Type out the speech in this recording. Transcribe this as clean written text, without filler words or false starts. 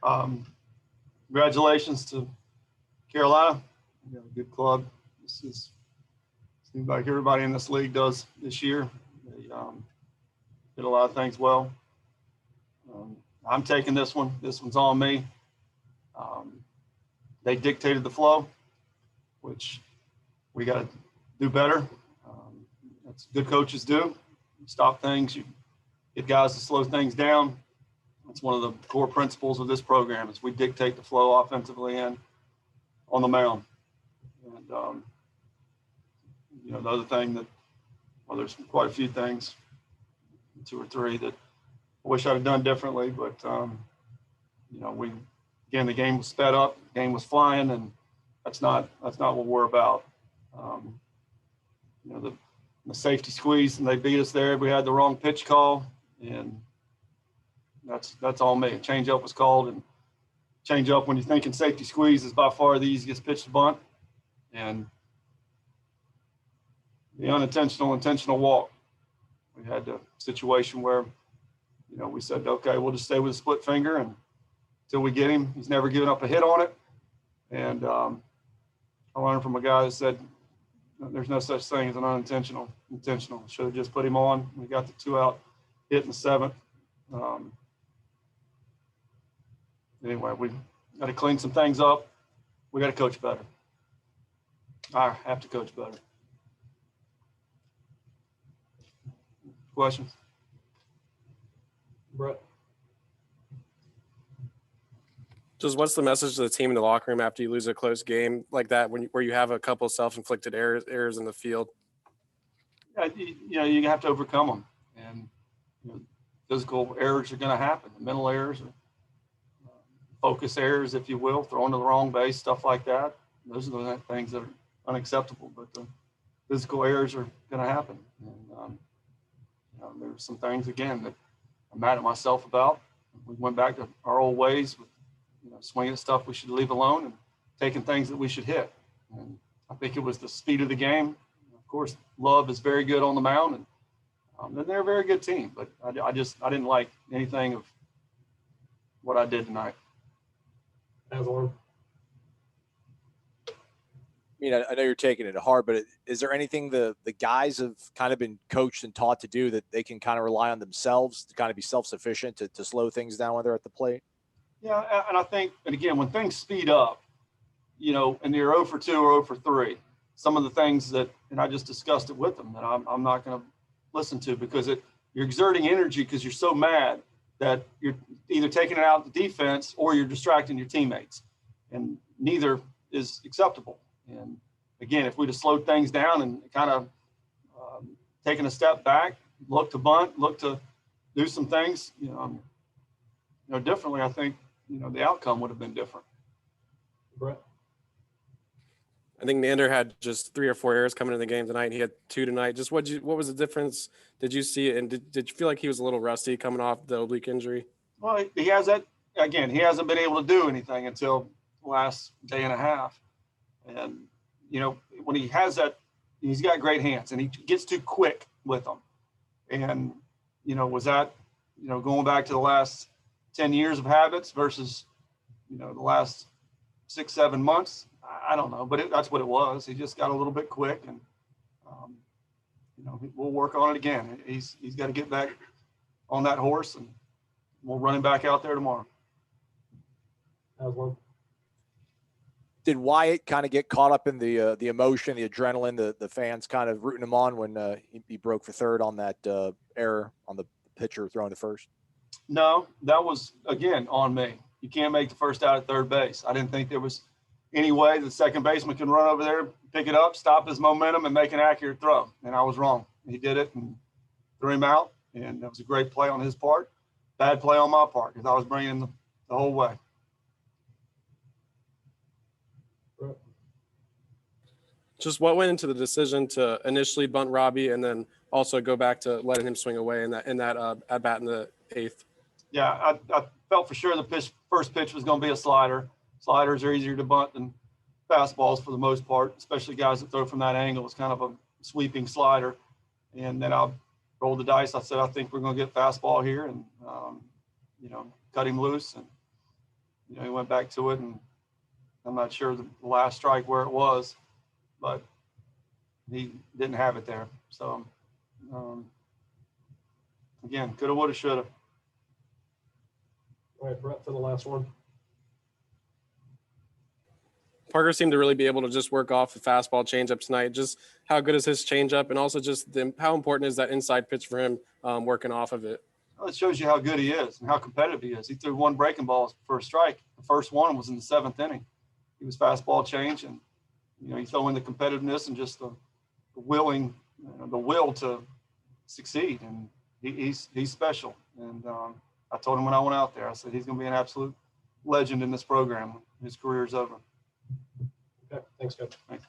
Um, Congratulations to Carolina. You got a good club. This is seems like everybody in this league does this year. They did a lot of things well. I'm taking this one. This one's on me. Um, they dictated the flow, which we got to do better. That's good coaches do. You stop things. You get guys to slow things down. That's one of the core principles of this program is we dictate the flow offensively and on the mound. And, the other thing that, well, there's quite a few things, 2 or 3 that I wish I'd have done differently, but, the game was sped up, the game was flying, and that's not what we're about. The safety squeeze, and they beat us there. We had the wrong pitch call, and that's all me. A changeup was called, and changeup, when you're thinking safety squeeze, is by far the easiest pitch to bunt. And the intentional walk. We had a situation where, we said, okay, we'll just stay with a split finger and until we get him. He's never given up a hit on it. And I learned from a guy that said, there's no such thing as an intentional. Should have just put him on. We got the 2-out hit in the 7th. Anyway, we got to clean some things up. We got to coach better. I have to coach better. Questions? Brett. Just what's the message to the team in the locker room after you lose a close game like that, where you have a couple of self-inflicted errors in the field? Yeah, you have to overcome them, and physical errors are going to happen. The mental errors, focus errors, if you will, throwing to the wrong base, stuff like that. Those are the things that are unacceptable. But the physical errors are going to happen, and there's some things again that I'm mad at myself about. We went back to our old ways with swinging at stuff we should leave alone and taking things that we should hit. And I think it was the speed of the game. Of course, Love is very good on the mound, and they're a very good team. But I didn't like anything of what I did tonight. Aslan. I mean, I know you're taking it hard, but is there anything the guys have kind of been coached and taught to do that they can kind of rely on themselves to kind of be self-sufficient to slow things down when they're at the plate? Yeah, and I think, and again, when things speed up, and you're 0 for 2 or 0 for 3, some of the things that, and I just discussed it with them, that I'm not going to listen to because you're exerting energy because you're so mad that you're either taking it out of the defense or you're distracting your teammates, and neither is acceptable. And again, if we'd have slowed things down and kind of taken a step back, look to bunt, look to do some things, differently, I think, the outcome would have been different. Brett. I think Nander had just 3 or 4 errors coming into the game tonight. He had 2 tonight. Just what was the difference? Did you see it? And did you feel like he was a little rusty coming off the oblique injury? Well, he has that. Again, he hasn't been able to do anything until the last day and a half. And, when he has that, he's got great hands and he gets too quick with them. And, was that, going back to the last 10 years of habits versus, the last 6-7 months? I don't know, but that's what it was. He just got a little bit quick, and we'll work on it again. He's got to get back on that horse, and we'll run him back out there tomorrow. Aslan. Did Wyatt kind of get caught up in the emotion, the adrenaline, the fans kind of rooting him on when he broke for third on that error on the pitcher throwing to first? No, that was, again, on me. You can't make the first out at third base. I didn't think there was any way the second baseman can run over there, pick it up, stop his momentum, and make an accurate throw. And I was wrong. He did it and threw him out, and that was a great play on his part. Bad play on my part because I was bringing him the whole way. Just what went into the decision to initially bunt Robbie and then also go back to letting him swing away in that at bat in the 8th? Yeah, I felt for sure the first pitch was going to be a slider. Sliders are easier to bunt than fastballs for the most part, especially guys that throw from that angle. It's kind of a sweeping slider. And then I rolled the dice. I said, I think we're going to get fastball here and, cut him loose. And he went back to it, and I'm not sure the last strike where it was, but he didn't have it there. So, again, coulda, woulda, shoulda. All right, Brett, for the last one. Parker seemed to really be able to just work off the fastball changeup tonight. Just how good is his changeup, and also just how important is that inside pitch for him working off of it? Well, it shows you how good he is and how competitive he is. He threw one breaking ball for a strike. The first one was in the 7th inning. He was fastball change, and you throw in the competitiveness and just the will to succeed. And he's special. And I told him when I went out there, I said he's going to be an absolute legend in this program. His career's over. Okay, thanks, Coach. Thanks.